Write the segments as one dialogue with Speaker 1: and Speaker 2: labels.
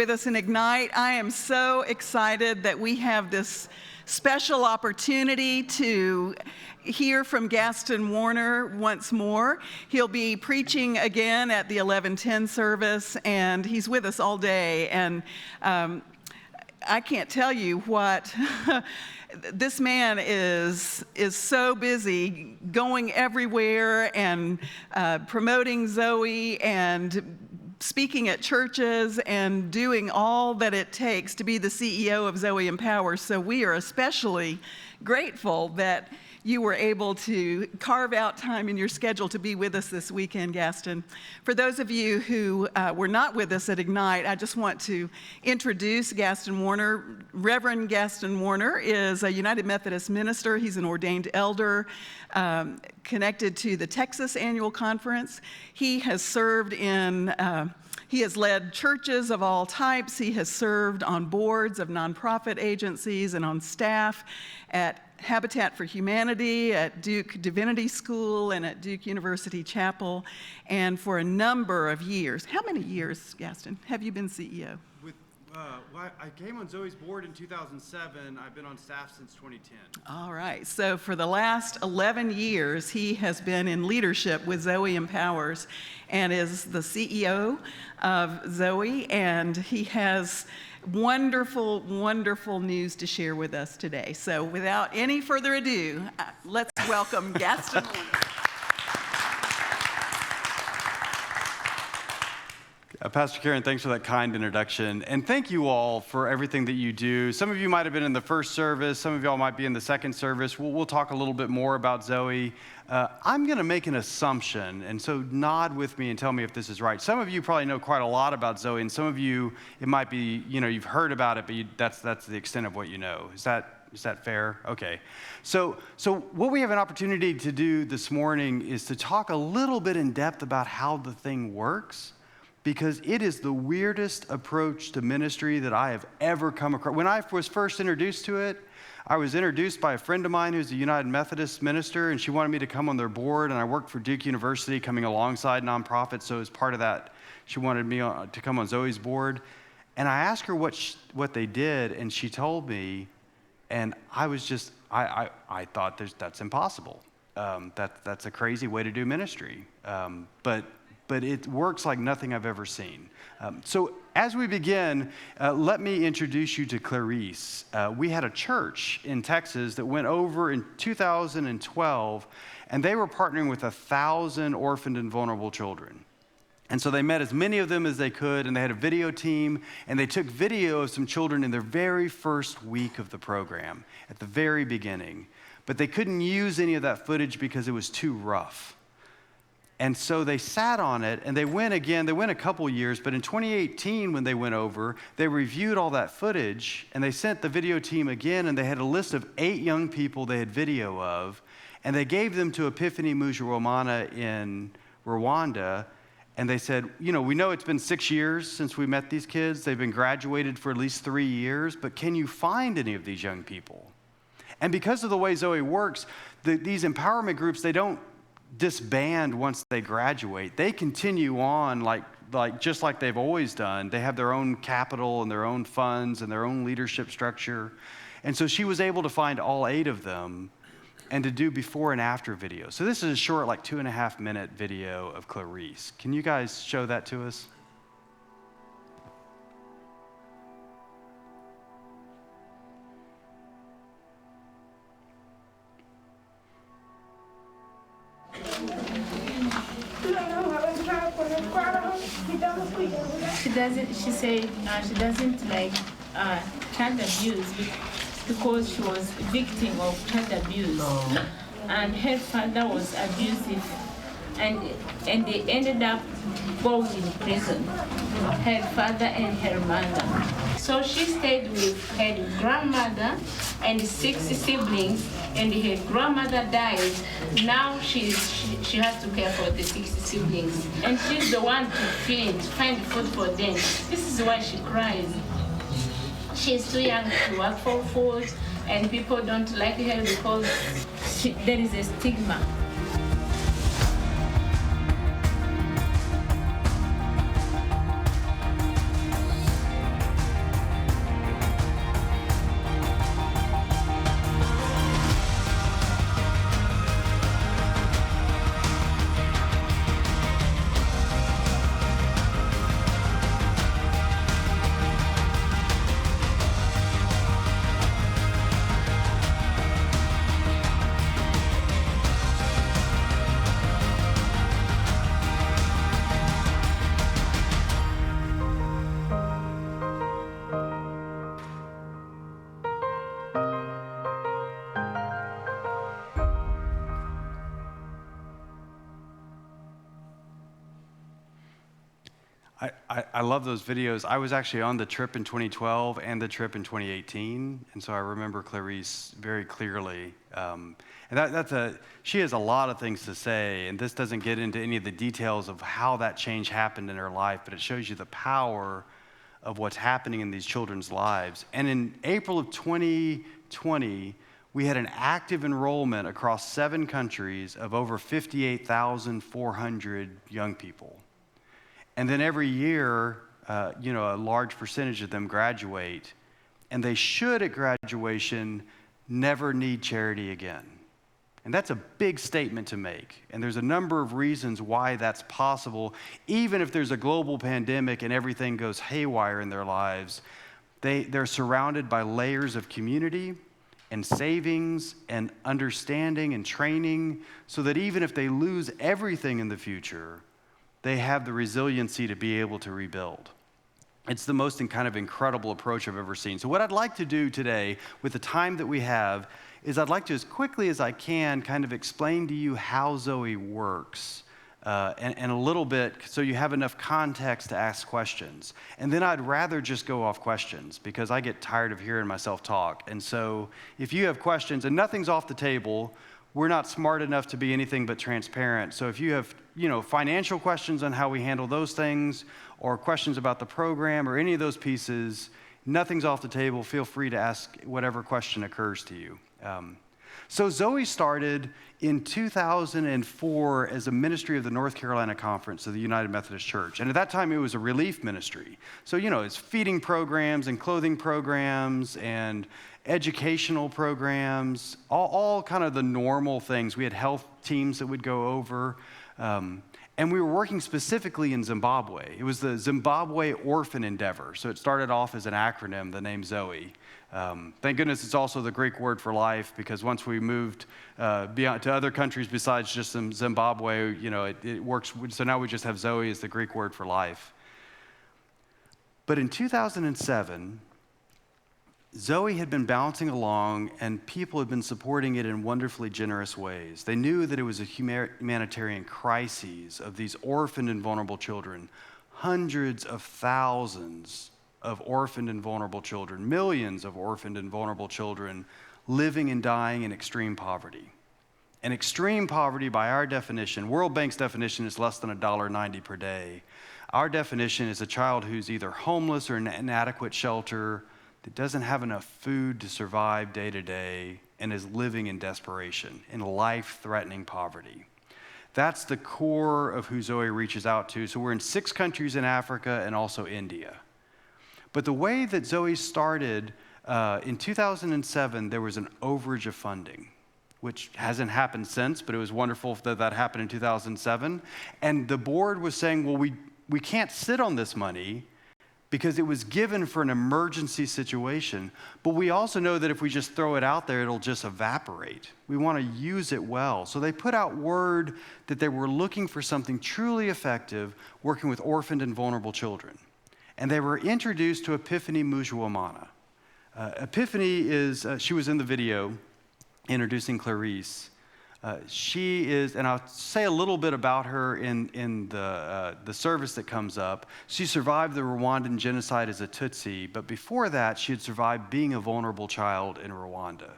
Speaker 1: With us in Ignite. I am so excited that we have this special opportunity to hear from Gaston Warner once more. He'll be preaching again at the 11:10 service, and he's with us all day. And I can't tell you what this man is so busy going everywhere and promoting Zoe and speaking at churches and doing all that it takes to be the CEO of Zoe Empowers. So we are especially grateful that you were able to carve out time in your schedule to be with us this weekend, Gaston. For those of you who were not with us at Ignite, I just want to introduce Gaston Warner. Reverend Gaston Warner is a United Methodist minister. He's an ordained elder connected to the Texas Annual Conference. He has served he has led churches of all types. He has served on boards of nonprofit agencies and on staff at Habitat for Humanity, at Duke Divinity School, and at Duke University Chapel, and for a number of years. How many years, Gaston, have you been CEO?
Speaker 2: I came on Zoe's board in 2007. I've been on staff since 2010.
Speaker 1: All right, so for the last 11 years, he has been in leadership with Zoe Empowers and is the CEO of Zoe, and he has wonderful, wonderful news to share with us today. So without any further ado, let's welcome Gaston Warner.
Speaker 2: Pastor Karen, thanks for that kind introduction. And thank you all for everything that you do. Some of you might have been in the first service. Some of y'all might be in the second service. We'll talk a little bit more about Zoe. I'm going to make an assumption, and so nod with me and tell me if this is right. Some of you probably know quite a lot about Zoe, and some of you, it might be, you've heard about it, but that's the extent of what you know. Is that fair? Okay. So what we have an opportunity to do this morning is to talk a little bit in depth about how the thing works, because it is the weirdest approach to ministry that I have ever come across. When I was first introduced to it, I was introduced by a friend of mine who's a United Methodist minister, and she wanted me to come on their board, and I worked for Duke University coming alongside nonprofits, so as part of that, she wanted me to come on Zoe's board. And I asked her what they did, and she told me, and I was just, I thought that's impossible. That's a crazy way to do ministry. But it works like nothing I've ever seen. So as we begin, let me introduce you to Clarice. We had a church in Texas that went over in 2012, and they were partnering with 1,000 orphaned and vulnerable children. And so they met as many of them as they could, and they had a video team, and they took video of some children in their very first week of the program, at the very beginning. But they couldn't use any of that footage because it was too rough. And so they sat on it, and they went a couple years, but in 2018, when they went over, they reviewed all that footage, and they sent the video team again, and they had a list of 8 young people they had video of, and they gave them to Epiphany Mujawamana in Rwanda, and they said, we know it's been 6 years since we met these kids. They've been graduated for at least 3 years, but can you find any of these young people? And because of the way Zoe works, these empowerment groups, they don't disband once they graduate. They continue on like just like they've always done. They have their own capital and their own funds and their own leadership structure. And so she was able to find all 8 of them and to do before and after videos. So this is a short, 2.5-minute video of Clarice. Can you guys show that to us?
Speaker 3: She said she doesn't like child abuse because she was a victim of child abuse. And her father was abusive, and they ended up going in prison, her father and her mother. So she stayed with her grandmother and 6 siblings, and her grandmother died. Now she has to care for the 6 siblings, and she's the one to find food for them. This is why she cries. She's too young to work for food, and people don't like her because there is a stigma.
Speaker 2: I love those videos. I was actually on the trip in 2012 and the trip in 2018, and so I remember Clarice very clearly. And she has a lot of things to say, and this doesn't get into any of the details of how that change happened in her life, but it shows you the power of what's happening in these children's lives. And in April of 2020, we had an active enrollment across 7 countries of over 58,400 young people. And then every year, a large percentage of them graduate, and they should at graduation never need charity again. And that's a big statement to make. And there's a number of reasons why that's possible. Even if there's a global pandemic and everything goes haywire in their lives, they're surrounded by layers of community and savings and understanding and training, so that even if they lose everything in the future, they have the resiliency to be able to rebuild. It's the most kind of incredible approach I've ever seen. So what I'd like to do today, with the time that we have, is I'd like to, as quickly as I can, kind of explain to you how Zoe works, and a little bit, so you have enough context to ask questions. And then I'd rather just go off questions, because I get tired of hearing myself talk. And so if you have questions, and nothing's off the table, we're not smart enough to be anything but transparent. So if you have, financial questions on how we handle those things, or questions about the program, or any of those pieces, nothing's off the table. Feel free to ask whatever question occurs to you. So Zoe started in 2004 as a ministry of the North Carolina Conference of the United Methodist Church. And at that time, it was a relief ministry. So, it's feeding programs and clothing programs and educational programs, all kind of the normal things. We had health teams that would go over. And we were working specifically in Zimbabwe. It was the Zimbabwe Orphan Endeavor. So it started off as an acronym, the name Zoe. Thank goodness it's also the Greek word for life, because once we moved beyond to other countries besides just Zimbabwe, it works. So now we just have Zoe as the Greek word for life. But in 2007, Zoe had been bouncing along, and people had been supporting it in wonderfully generous ways. They knew that it was a humanitarian crisis of these orphaned and vulnerable children, hundreds of thousands of orphaned and vulnerable children, millions of orphaned and vulnerable children living and dying in extreme poverty. And extreme poverty, by our definition, World Bank's definition is less than $1.90 per day. Our definition is a child who's either homeless or in inadequate shelter, that doesn't have enough food to survive day to day, and is living in desperation, in life-threatening poverty. That's the core of who Zoe reaches out to. So we're in 6 countries in Africa and also India. But the way that Zoe started, in 2007, there was an overage of funding, which hasn't happened since, but it was wonderful that happened in 2007. And the board was saying, well, we can't sit on this money, because it was given for an emergency situation. But we also know that if we just throw it out there, it'll just evaporate. We want to use it well. So they put out word that they were looking for something truly effective, working with orphaned and vulnerable children. And they were introduced to Epiphany Mujuamana. Epiphany she was in the video introducing Clarice. She is, and I'll say a little bit about her in the service that comes up. She survived the Rwandan genocide as a Tutsi, but before that, she had survived being a vulnerable child in Rwanda.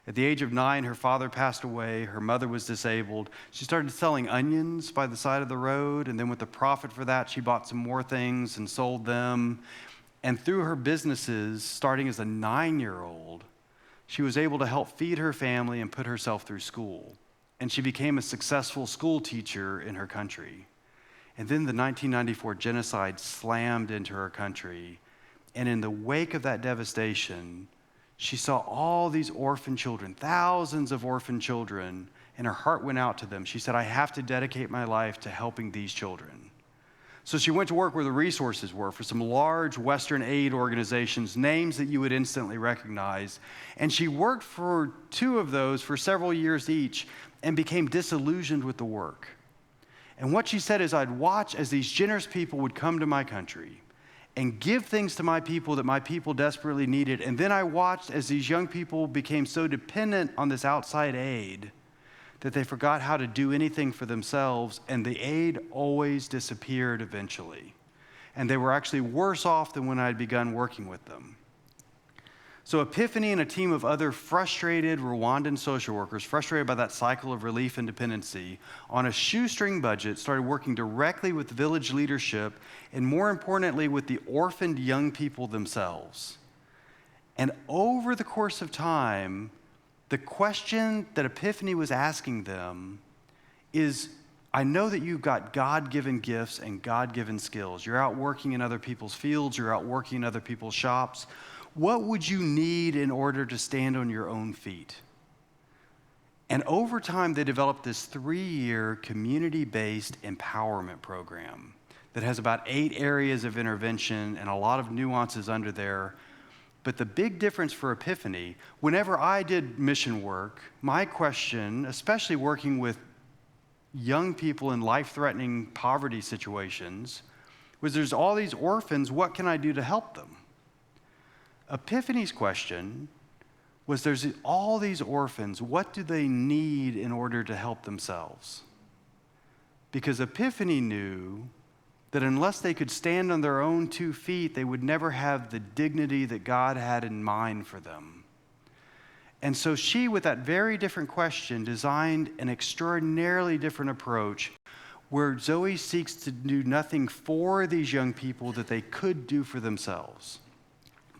Speaker 2: At the age of 9, her father passed away, her mother was disabled. She started selling onions by the side of the road, and then with the profit for that, she bought some more things and sold them. And through her businesses, starting as a 9-year-old, she was able to help feed her family and put herself through school. And she became a successful school teacher in her country. And then the 1994 genocide slammed into her country. And in the wake of that devastation, she saw all these orphan children, thousands of orphan children, and her heart went out to them. She said, I have to dedicate my life to helping these children. So she went to work where the resources were for some large Western aid organizations, names that you would instantly recognize. And she worked for 2 of those for several years each and became disillusioned with the work. And what she said is, I'd watch as these generous people would come to my country and give things to my people that my people desperately needed. And then I watched as these young people became so dependent on this outside aid that they forgot how to do anything for themselves, and the aid always disappeared eventually. and they were actually worse off than when I had begun working with them. So Epiphany and a team of other frustrated Rwandan social workers, frustrated by that cycle of relief and dependency, on a shoestring budget, started working directly with village leadership and, more importantly, with the orphaned young people themselves. And over the course of time, the question that Epiphany was asking them is, I know that you've got God-given gifts and God-given skills. You're out working in other people's fields. You're out working in other people's shops. What would you need in order to stand on your own feet? And over time, they developed this 3-year community-based empowerment program that has about 8 areas of intervention and a lot of nuances under there. But the big difference for Epiphany, whenever I did mission work, my question, especially working with young people in life-threatening poverty situations, was there's all these orphans, what can I do to help them? Epiphany's question was, there's all these orphans, what do they need in order to help themselves? Because Epiphany knew that unless they could stand on their own 2 feet, they would never have the dignity that God had in mind for them. And so she, with that very different question, designed an extraordinarily different approach where Zoe seeks to do nothing for these young people that they could do for themselves.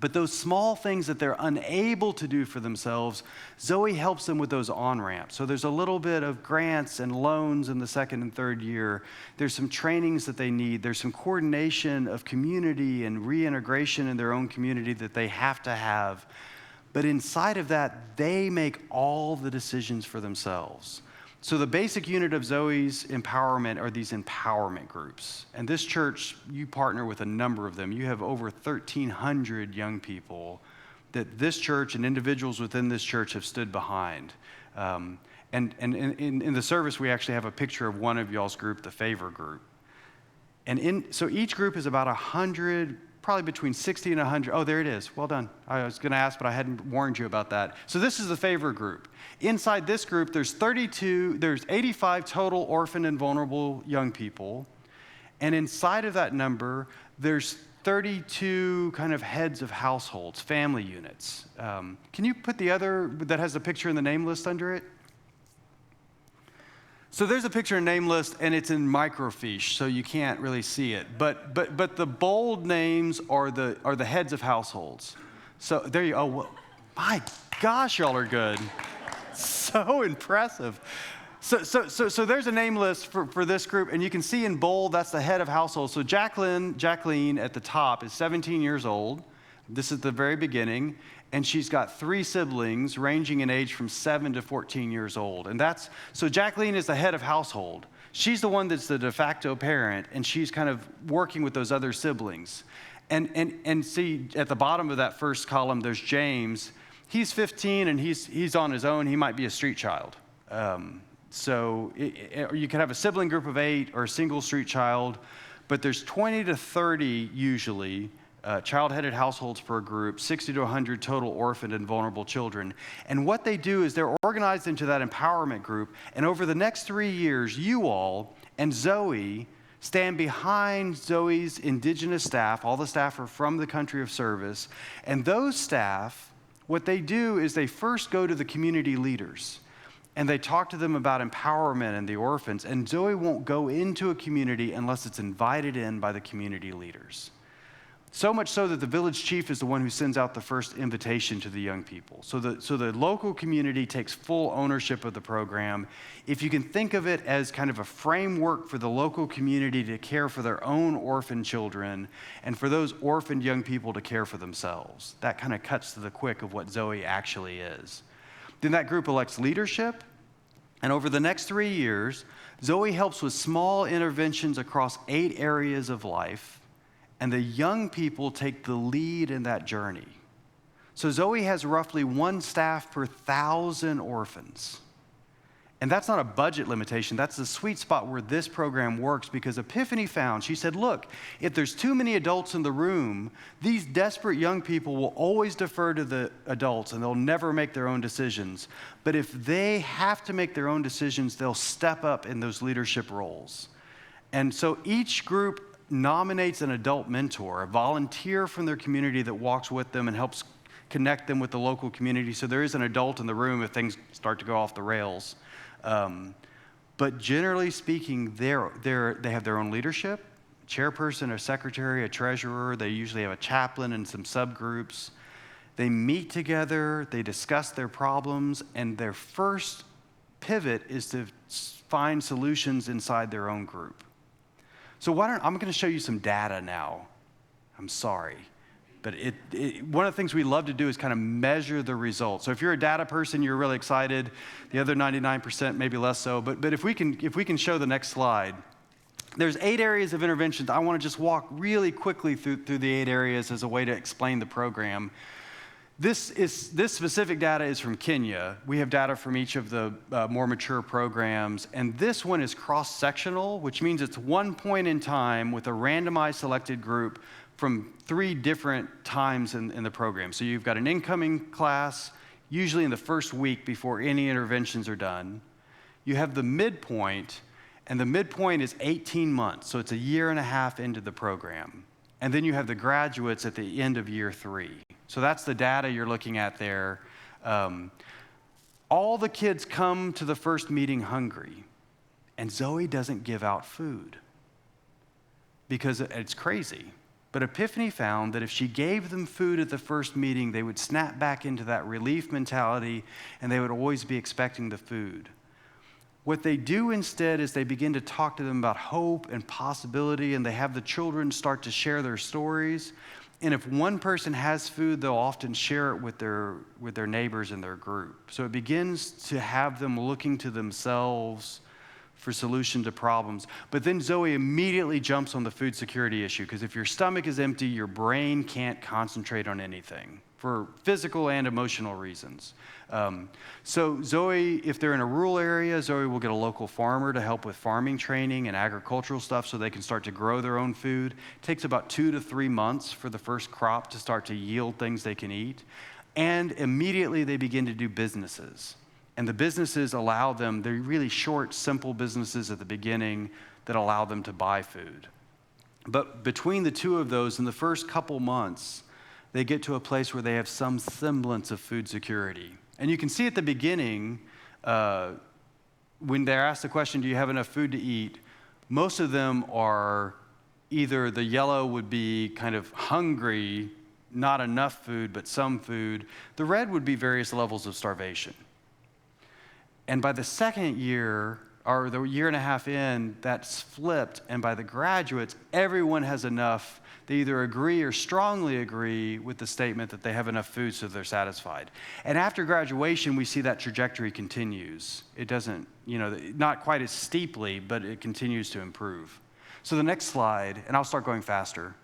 Speaker 2: But those small things that they're unable to do for themselves, Zoe helps them with those on-ramps. So there's a little bit of grants and loans in the 2nd and 3rd year. There's some trainings that they need. There's some coordination of community and reintegration in their own community that they have to have. But inside of that, they make all the decisions for themselves. So the basic unit of Zoe's empowerment are these empowerment groups. And this church, you partner with a number of them. You have over 1,300 young people that this church and individuals within this church have stood behind. And in the service, we actually have a picture of one of y'all's group, the Favor Group. And so each group is about 100, probably between 60 and 100. Oh, there it is. Well done. I was going to ask, but I hadn't warned you about that. So this is the Favor Group. Inside this group, there's 85 total orphaned and vulnerable young people. And inside of that number, there's 32 kind of heads of households, family units. Can you put the other that has the picture in the name list under it? So there's a picture and name list, and it's in microfiche, so you can't really see it. But the bold names are the heads of households. So there you go. Oh, well, my gosh, y'all are good. So impressive. So there's a name list for this group, and you can see in bold, that's the head of household. So Jacqueline at the top is 17 years old. This is the very beginning. And she's got 3 siblings ranging in age from 7 to 14 years old. And so Jacqueline is the head of household. She's the one that's the de facto parent, and she's kind of working with those other siblings. And see, at the bottom of that first column, there's James. He's 15, and he's on his own. He might be a street child. So you can have a sibling group of 8 or a single street child, but there's 20 to 30 usually child-headed households per group, 60 to 100 total orphaned and vulnerable children. And what they do is they're organized into that empowerment group, and over the next 3 years, you all and Zoe stand behind Zoe's indigenous staff. All the staff are from the country of service, and those staff, what they do is they first go to the community leaders, and they talk to them about empowerment and the orphans, and Zoe won't go into a community unless it's invited in by the community leaders. So much so that the village chief is the one who sends out the first invitation to the young people. So the local community takes full ownership of the program. If you can think of it as kind of a framework for the local community to care for their own orphan children and for those orphaned young people to care for themselves, that kind of cuts to the quick of what Zoe actually is. Then that group elects leadership, and over the next 3 years, Zoe helps with small interventions across 8 areas of life, and the young people take the lead in that journey. So Zoe has roughly 1 staff per 1,000 orphans. And that's not a budget limitation. That's the sweet spot where this program works, because Epiphany found, she said, look, if there's too many adults in the room, these desperate young people will always defer to the adults and they'll never make their own decisions. But if they have to make their own decisions, they'll step up in those leadership roles. And so each group nominates an adult mentor, a volunteer from their community that walks with them and helps connect them with the local community. So there is an adult in the room if things start to go off the rails. But generally speaking, they have their own leadership, chairperson, a secretary, a treasurer. They usually have a chaplain and some subgroups. They meet together, they discuss their problems, and their first pivot is to find solutions inside their own group. So I'm going to show you some data now. I'm sorry. But one of the things we love to do is kind of measure the results. So if you're a data person, you're really excited. The other 99% maybe less so. But if we can show the next slide, there's 8 areas of interventions. I want to just walk really quickly through the 8 areas as a way to explain the program. This specific data is from Kenya. We have data from each of the more mature programs, and this one is cross-sectional, which means it's one point in time with a randomized selected group from 3 different times in the program. So you've got an incoming class, usually in the first week before any interventions are done. You have the midpoint, and the midpoint is 18 months, so it's a year and a half into the program. And then you have the graduates at the end of year 3. So that's the data you're looking at there. All the kids come to the first meeting hungry, and Zoe doesn't give out food because it's crazy. But Epiphany found that if she gave them food at the first meeting, they would snap back into that relief mentality, and they would always be expecting the food. What they do instead is they begin to talk to them about hope and possibility, and they have the children start to share their stories. And if one person has food, they'll often share it with their neighbors in their group. So it begins to have them looking to themselves for solution to problems. But then Zoe immediately jumps on the food security issue, because if your stomach is empty, your brain can't concentrate on anything for physical and emotional reasons. So Zoe, if they're in a rural area, Zoe will get a local farmer to help with farming training and agricultural stuff so they can start to grow their own food. It takes about 2 to 3 months for the first crop to start to yield things they can eat. And immediately they begin to do businesses. And the businesses allow them, they're really short, simple businesses at the beginning that allow them to buy food. But between the 2 of those, in the first couple months, they get to a place where they have some semblance of food security. And you can see at the beginning, when they're asked the question, do you have enough food to eat? Most of them are either the yellow would be kind of hungry, not enough food, but some food. The red would be various levels of starvation. And by the second year, or the year and a half in, that's flipped. And by the graduates, everyone has enough. They either agree or strongly agree with the statement that they have enough food so they're satisfied. And after graduation, we see that trajectory continues. It doesn't, not quite as steeply, but it continues to improve. So the next slide, and I'll start going faster,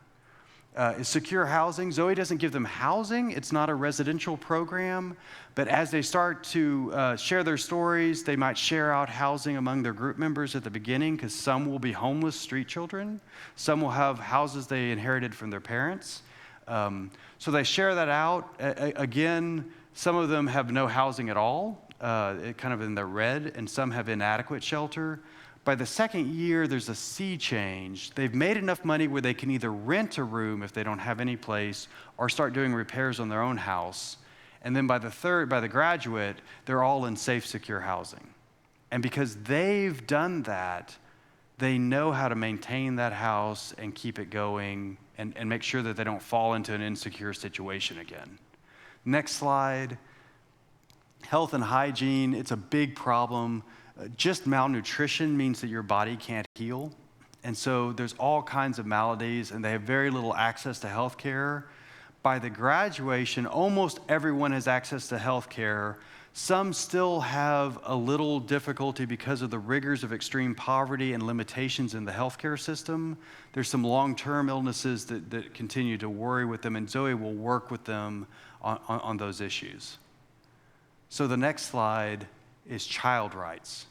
Speaker 2: is secure housing. Zoe doesn't give them housing. It's not a residential program. But as they start to share their stories, they might share out housing among their group members at the beginning, because some will be homeless street children. Some will have houses they inherited from their parents. So they share that out. Again, some of them have no housing at all, kind of in the red, and some have inadequate shelter. By the second year, there's a sea change. They've made enough money where they can either rent a room if they don't have any place, or start doing repairs on their own house. And then by the graduate, they're all in safe, secure housing. And because they've done that, they know how to maintain that house and keep it going and make sure that they don't fall into an insecure situation again. Next slide. Health and hygiene, it's a big problem. Just malnutrition means that your body can't heal. And so there's all kinds of maladies, and they have very little access to health care. By the graduation, almost everyone has access to health care. Some still have a little difficulty because of the rigors of extreme poverty and limitations in the healthcare system. There's some long-term illnesses that continue to worry with them, and Zoe will work with them on those issues. So the next slide is child rights.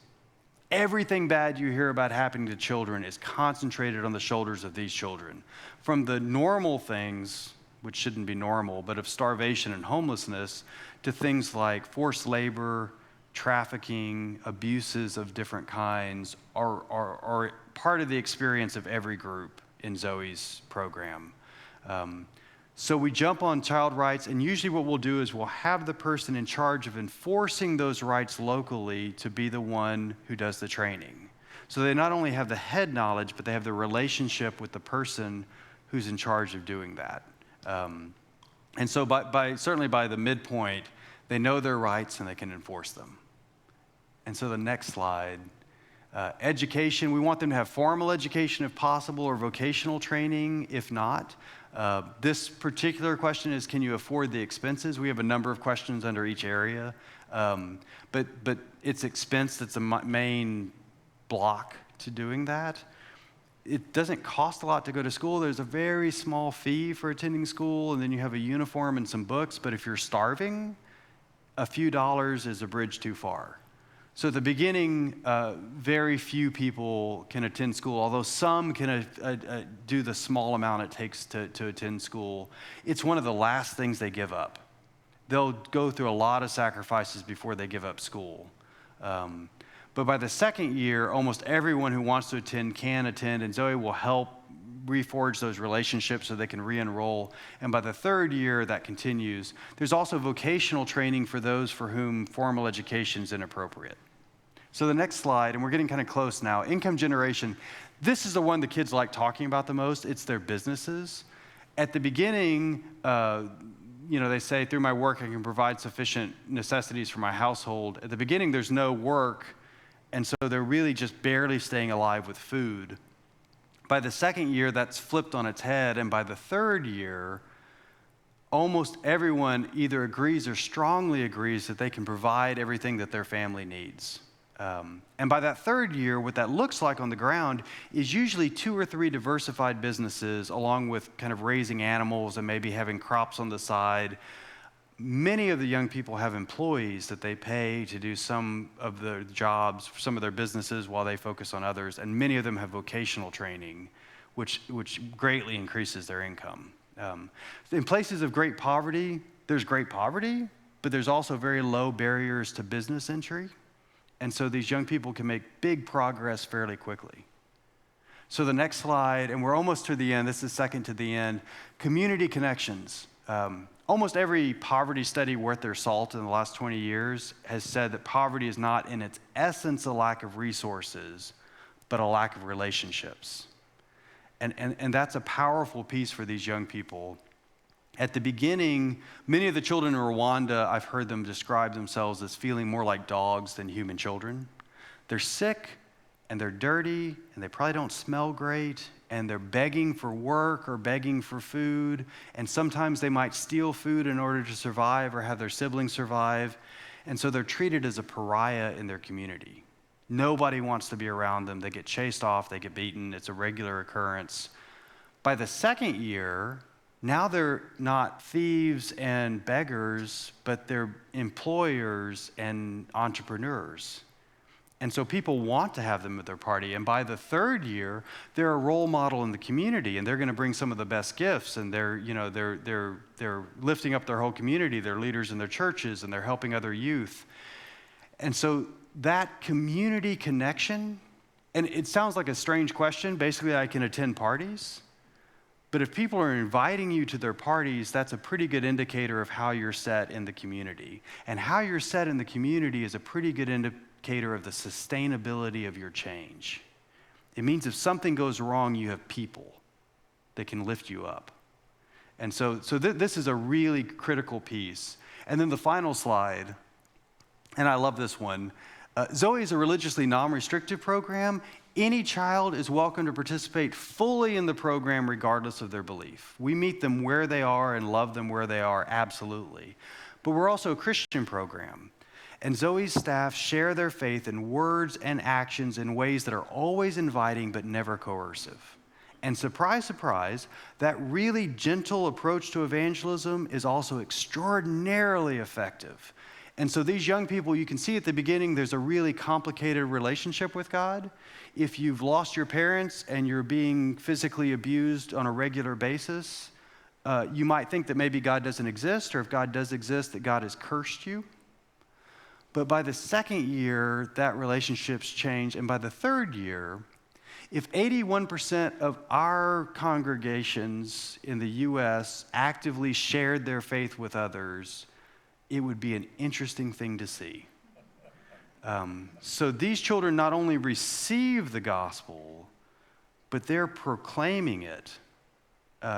Speaker 2: Everything bad you hear about happening to children is concentrated on the shoulders of these children. From the normal things, which shouldn't be normal, but of starvation and homelessness, to things like forced labor, trafficking, abuses of different kinds are part of the experience of every group in Zoe's program. So we jump on child rights, and usually what we'll do is we'll have the person in charge of enforcing those rights locally to be the one who does the training. So they not only have the head knowledge, but they have the relationship with the person who's in charge of doing that. And so certainly by the midpoint, they know their rights and they can enforce them. And so the next slide, education, we want them to have formal education if possible, or vocational training if not. This particular question is, can you afford the expenses? We have a number of questions under each area, but it's expense that's a main block to doing that. It doesn't cost a lot to go to school. There's a very small fee for attending school, and then you have a uniform and some books, but if you're starving, a few dollars is a bridge too far. So at the beginning, very few people can attend school, although some can do the small amount it takes to attend school. It's one of the last things they give up. They'll go through a lot of sacrifices before they give up school. But by the second year, almost everyone who wants to attend can attend, and Zoe will help reforge those relationships so they can re-enroll. And by the third year, that continues. There's also vocational training for those for whom formal education is inappropriate. So the next slide, and we're getting kind of close now, income generation. This is the one the kids like talking about the most. It's their businesses. At the beginning, they say, through my work, I can provide sufficient necessities for my household. At the beginning, there's no work, and so they're really just barely staying alive with food. By the second year, that's flipped on its head, and by the third year, almost everyone either agrees or strongly agrees that they can provide everything that their family needs. And by that third year, what that looks like on the ground is usually 2 or 3 diversified businesses, along with kind of raising animals and maybe having crops on the side. Many of the young people have employees that they pay to do some of their jobs, some of their businesses, while they focus on others. And many of them have vocational training, which greatly increases their income. In places of great poverty, there's great poverty, but there's also very low barriers to business entry. And so these young people can make big progress fairly quickly. So the next slide, and we're almost to the end. This is second to the end. Community connections. Almost every poverty study worth their salt in the last 20 years has said that poverty is not in its essence a lack of resources, but a lack of relationships. And that's a powerful piece for these young people. At the beginning, many of the children in Rwanda, I've heard them describe themselves as feeling more like dogs than human children. They're sick, and they're dirty, and they probably don't smell great, and they're begging for work or begging for food, and sometimes they might steal food in order to survive or have their siblings survive, and so they're treated as a pariah in their community. Nobody wants to be around them. They get chased off, they get beaten. It's a regular occurrence. By the second year, now they're not thieves and beggars, but they're employers and entrepreneurs. And so people want to have them at their party. And by the third year, they're a role model in the community, and they're going to bring some of the best gifts, and they're lifting up their whole community. They're leaders in their churches, and they're helping other youth. And so that community connection, and it sounds like a strange question. Basically, I can attend parties. But if people are inviting you to their parties, that's a pretty good indicator of how you're set in the community. And how you're set in the community is a pretty good indicator of the sustainability of your change. It means if something goes wrong, you have people that can lift you up. And so this is a really critical piece. And then the final slide, and I love this one. Zoe is a religiously non-restrictive program. Any child is welcome to participate fully in the program regardless of their belief. We meet them where they are and love them where they are, absolutely. But we're also a Christian program. And Zoe's staff share their faith in words and actions in ways that are always inviting but never coercive. And surprise, surprise, that really gentle approach to evangelism is also extraordinarily effective. And so these young people, you can see at the beginning, there's a really complicated relationship with God. If you've lost your parents and you're being physically abused on a regular basis, you might think that maybe God doesn't exist, or if God does exist, that God has cursed you. But by the second year, that relationship's changed. And by the third year, If 81% of our congregations in the U.S. actively shared their faith with others, it would be an interesting thing to see. So these children not only receive the gospel, but they're proclaiming it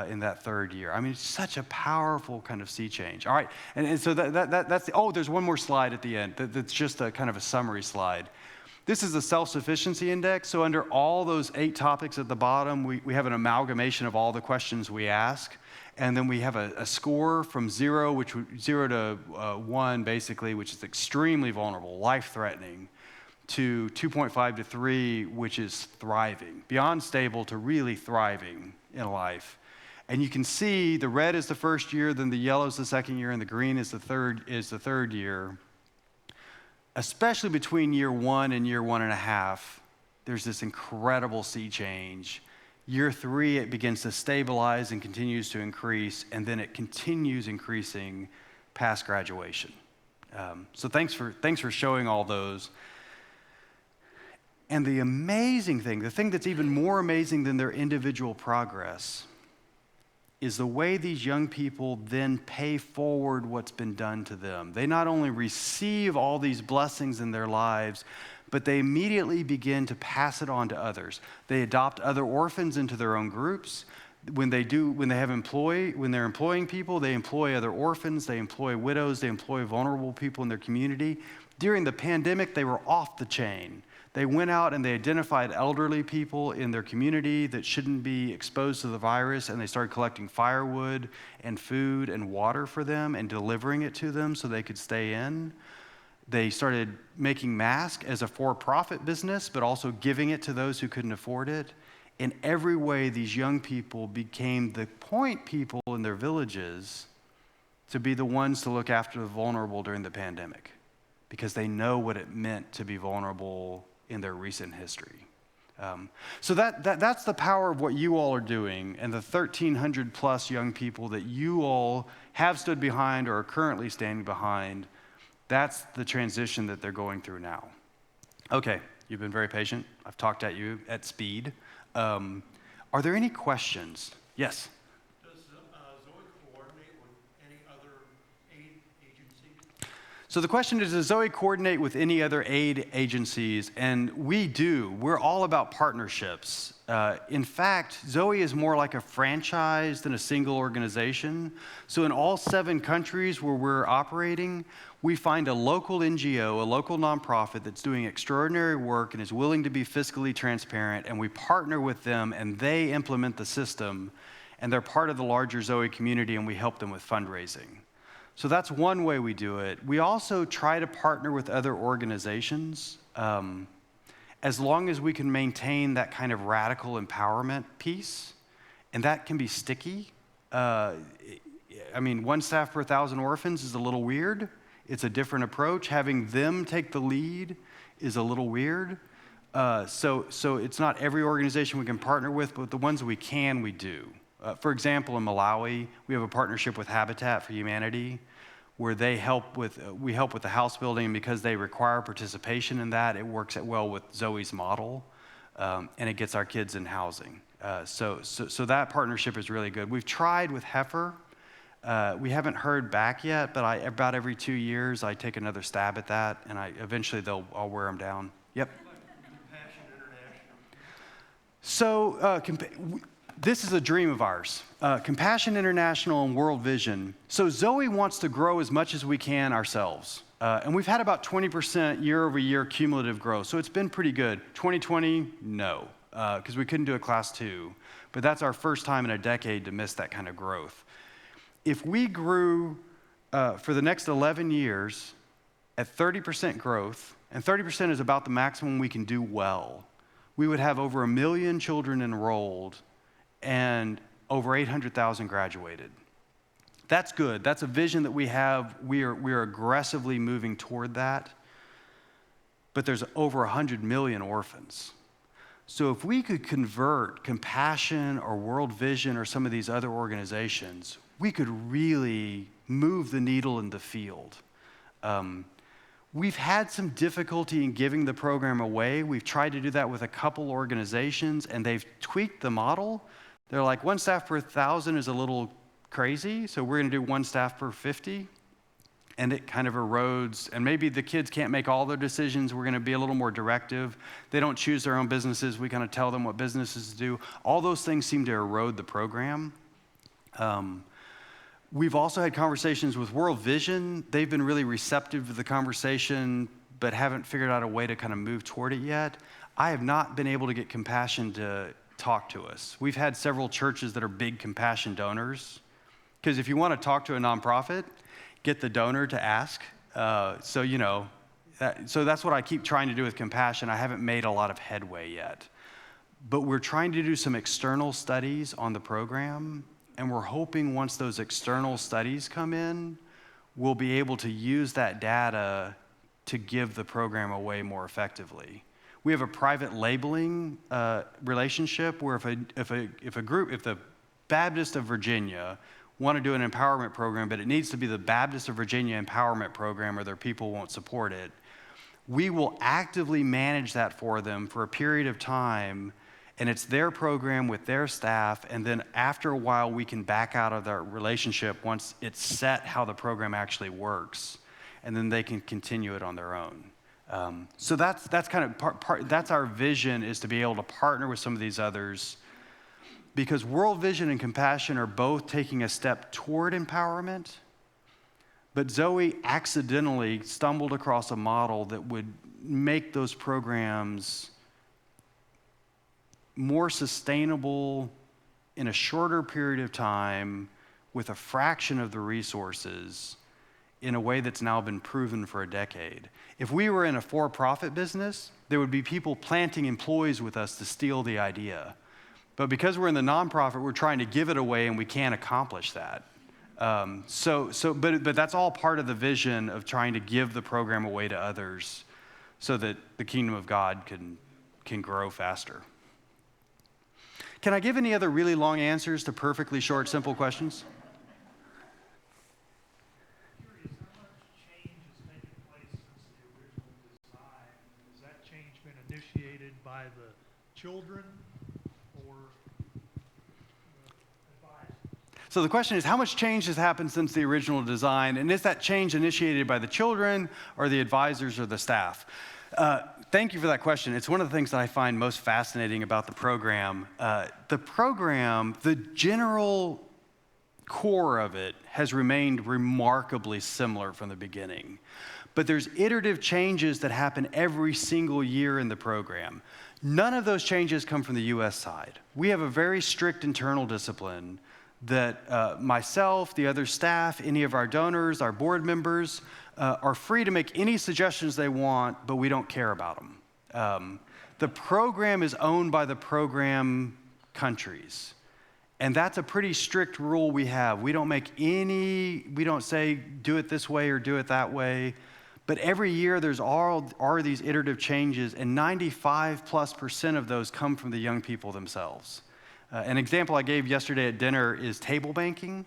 Speaker 2: in that third year. I mean, it's such a powerful kind of sea change. All right, and so that's there's one more slide at the end that's just a kind of a summary slide. This is a self-sufficiency index. So under all those 8 topics at the bottom, we have an amalgamation of all the questions we ask. And then we have a score from 0 to 1, basically, which is extremely vulnerable, life-threatening, to 2.5 to 3, which is thriving, beyond stable to really thriving in life. And you can see the red is the first year, then the yellow is the second year, and the green is the third year. Especially between year 1 and year 1.5, there's this incredible sea change. Year 3, it begins to stabilize and continues to increase, and then it continues increasing past graduation. So thanks for showing all those. And the amazing thing, the thing that's even more amazing than their individual progress, is the way these young people then pay forward what's been done to them. They not only receive all these blessings in their lives, but they immediately begin to pass it on to others. They adopt other orphans into their own groups. When they're employing people, they employ other orphans, they employ widows, they employ vulnerable people in their community. During the pandemic, they were off the chain. They went out and they identified elderly people in their community that shouldn't be exposed to the virus, and they started collecting firewood and food and water for them and delivering it to them so they could stay in. They started making masks as a for-profit business, but also giving it to those who couldn't afford it. In every way, these young people became the point people in their villages to be the ones to look after the vulnerable during the pandemic, because they know what it meant to be vulnerable in their recent history. So that's the power of what you all are doing, and the 1,300 plus young people that you all have stood behind or are currently standing behind. That's the transition that they're going through now. Okay, you've been very patient. I've talked at you at speed. Are there any questions? Yes?
Speaker 4: Does Zoe coordinate with any other aid agencies?
Speaker 2: So the question is, does Zoe coordinate with any other aid agencies? And we do. We're all about partnerships. In fact, Zoe is more like a franchise than a single organization. So in all 7 countries where we're operating, we find a local NGO, a local nonprofit that's doing extraordinary work and is willing to be fiscally transparent, and we partner with them and they implement the system, and they're part of the larger Zoe community, and we help them with fundraising. So that's one way we do it. We also try to partner with other organizations as long as we can maintain that kind of radical empowerment piece, and that can be sticky. I mean, 1 staff per 1,000 orphans is a little weird. It's a different approach. Having them take the lead is a little weird. So it's not every organization we can partner with, but the ones we can, we do. For example, in Malawi, we have a partnership with Habitat for Humanity, where we help with the house building, and because they require participation in that, it works well with Zoe's model, and it gets our kids in housing. So that partnership is really good. We've tried with Heifer. We haven't heard back yet, but about every 2 years, I take another stab at that, and eventually I'll wear them down. Yep.
Speaker 4: Compassion International.
Speaker 2: So this is a dream of ours. Compassion International and World Vision. So Zoe wants to grow as much as we can ourselves. And we've had about 20% year-over-year cumulative growth, so it's been pretty good. 2020, no, because we couldn't do a class 2. But that's our first time in a decade to miss that kind of growth. If we grew for the next 11 years at 30% growth, and 30% is about the maximum we can do well, we would have over 1 million children enrolled and over 800,000 graduated. That's good. That's a vision that we have. We are aggressively moving toward that. But there's over 100 million orphans. So if we could convert Compassion or World Vision or some of these other organizations, we could really move the needle in the field. We've had some difficulty in giving the program away. We've tried to do that with a couple organizations, and they've tweaked the model. They're like, 1 staff per 1,000 is a little crazy, so we're going to do 1 staff per 50. And it kind of erodes, and maybe the kids can't make all their decisions. We're going to be a little more directive. They don't choose their own businesses. We kind of tell them what businesses to do. All those things seem to erode the program. We've also had conversations with World Vision. They've been really receptive to the conversation, but haven't figured out a way to kind of move toward it yet. I have not been able to get Compassion to talk to us. We've had several churches that are big Compassion donors, because if you want to talk to a nonprofit, get the donor to ask. So that's what I keep trying to do with Compassion. I haven't made a lot of headway yet. But we're trying to do some external studies on the program, and we're hoping once those external studies come in, we'll be able to use that data to give the program away more effectively. We have a private labeling relationship where if the Baptist of Virginia want to do an empowerment program, but it needs to be the Baptist of Virginia empowerment program or their people won't support it, we will actively manage that for them for a period of time, and it's their program with their staff, and then after a while we can back out of that relationship once it's set how the program actually works, and then they can continue it on their own. So that's kind of that's our vision, is to be able to partner with some of these others, because World Vision and Compassion are both taking a step toward empowerment, but Zoe accidentally stumbled across a model that would make those programs more sustainable in a shorter period of time with a fraction of the resources in a way that's now been proven for a decade. If we were in a for-profit business, there would be people planting employees with us to steal the idea. But because we're in the nonprofit, we're trying to give it away, and we can't accomplish that. But that's all part of the vision of trying to give the program away to others so that the kingdom of God can grow faster. Can I give any other really long answers to perfectly short, simple questions?
Speaker 4: Curious, how much change has taken place since the original design? Has that change been initiated by the children or the advisors?
Speaker 2: So the question is, how much change has happened since the original design, and is that change initiated by the children or the advisors or the staff? Thank you for that question. It's one of the things that I find most fascinating about the program. The general core of it has remained remarkably similar from the beginning. But there's iterative changes that happen every single year in the program. None of those changes come from the U.S. side. We have a very strict internal discipline that myself, the other staff, any of our donors, our board members, are free to make any suggestions they want, but we don't care about them. The program is owned by the program countries, and that's a pretty strict rule we have. We don't say do it this way or do it that way, but every year there's are these iterative changes, and 95+% of those come from the young people themselves. An example I gave yesterday at dinner is table banking.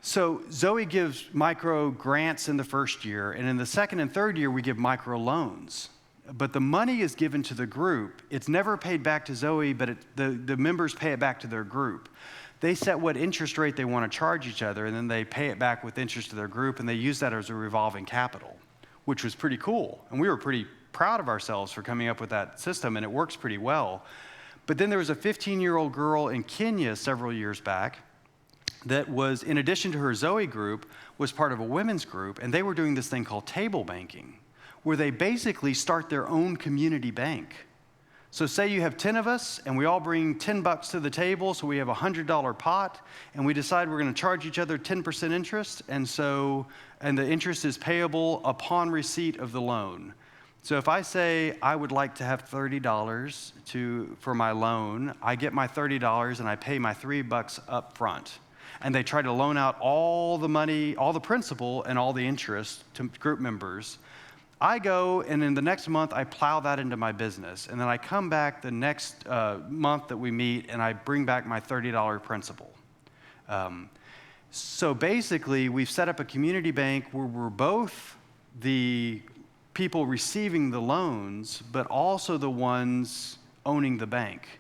Speaker 2: So Zoe gives micro grants in the first year, and in the second and third year, we give micro loans. But the money is given to the group. It's never paid back to Zoe, but the members pay it back to their group. They set what interest rate they want to charge each other, and then they pay it back with interest to their group, and they use that as a revolving capital, which was pretty cool. And we were pretty proud of ourselves for coming up with that system, and it works pretty well. But then there was a 15-year-old girl in Kenya several years back that was, in addition to her Zoe group, was part of a women's group, and they were doing this thing called table banking, where they basically start their own community bank. So say you have 10 of us, and we all bring $10 to the table, so we have a $100 pot, and we decide we're going to charge each other 10% interest, and the interest is payable upon receipt of the loan. So if I say I would like to have $30 for my loan, I get my $30 and I pay my $3 up front. And they try to loan out all the money, all the principal, and all the interest to group members. I go, and in the next month, I plow that into my business. And then I come back the next month that we meet, and I bring back my $30 principal. So basically, we've set up a community bank where we're both the people receiving the loans, but also the ones owning the bank.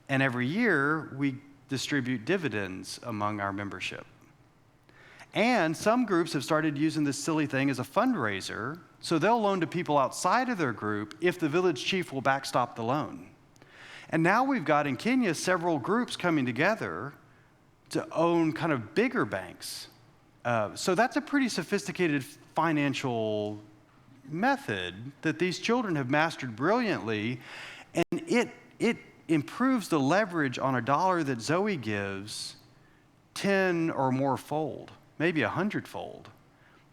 Speaker 2: And every year, we distribute dividends among our membership. And some groups have started using this silly thing as a fundraiser, so they'll loan to people outside of their group if the village chief will backstop the loan. And now we've got in Kenya several groups coming together to own kind of bigger banks. So that's a pretty sophisticated financial method that these children have mastered brilliantly, and it improves the leverage on a dollar that Zoe gives 10 or more fold, maybe 100-fold,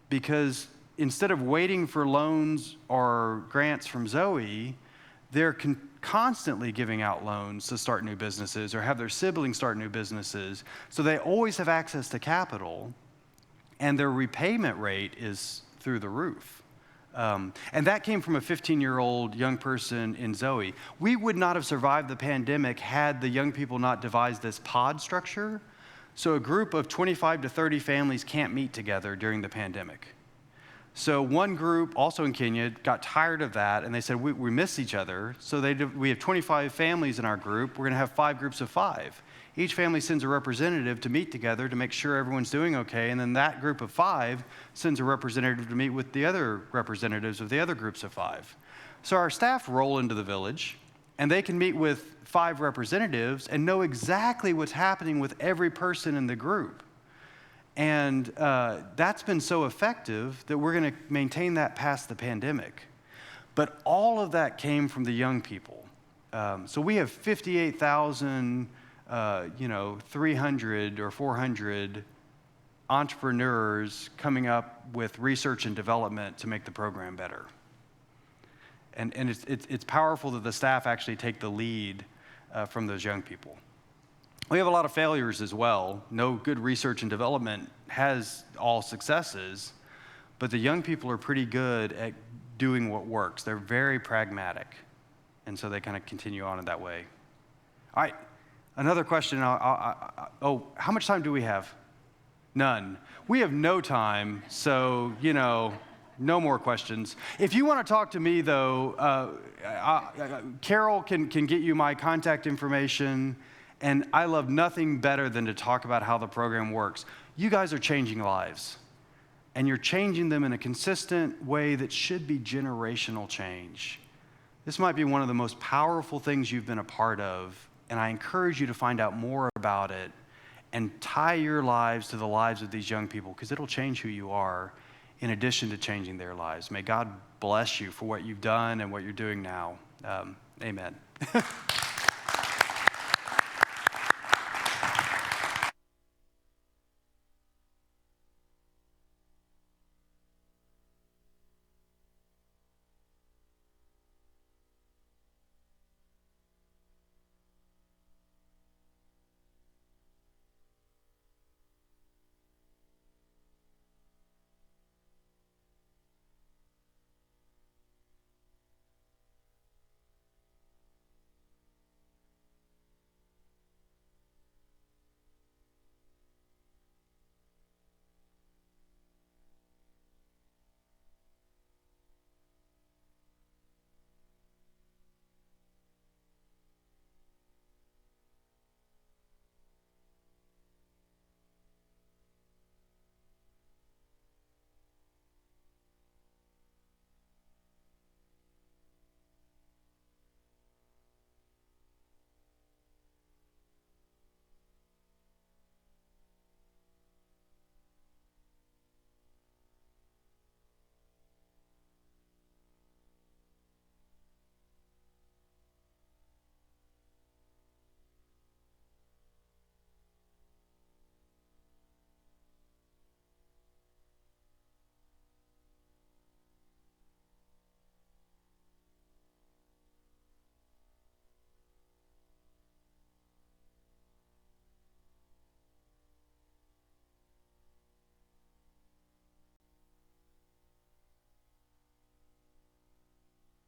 Speaker 2: because instead of waiting for loans or grants from Zoe, they're constantly giving out loans to start new businesses or have their siblings start new businesses. So they always have access to capital, and their repayment rate is through the roof. And that came from a 15-year-old young person in Zoe. We would not have survived the pandemic had the young people not devised this pod structure. So a group of 25 to 30 families can't meet together during the pandemic. So one group, also in Kenya, got tired of that, and they said, we miss each other. So we have 25 families in our group. We're going to have 5 groups of 5. Each family sends a representative to meet together to make sure everyone's doing okay, and then that group of 5 sends a representative to meet with the other representatives of the other groups of 5. So our staff roll into the village, and they can meet with 5 representatives and know exactly what's happening with every person in the group. And that's been so effective that we're going to maintain that past the pandemic. But all of that came from the young people. So we have 58,000, 300 or 400 entrepreneurs coming up with research and development to make the program better. And it's powerful that the staff actually take the lead from those young people. We have a lot of failures as well. No good research and development has all successes, but the young people are pretty good at doing what works. They're very pragmatic, and so they kind of continue on in that way. All right, another question. How much time do we have? None. We have no time, so, no more questions. If you want to talk to me, though, Carol can get you my contact information. And I love nothing better than to talk about how the program works. You guys are changing lives, and you're changing them in a consistent way that should be generational change. This might be one of the most powerful things you've been a part of, and I encourage you to find out more about it and tie your lives to the lives of these young people, because it'll change who you are in addition to changing their lives. May God bless you for what you've done and what you're doing now. Amen.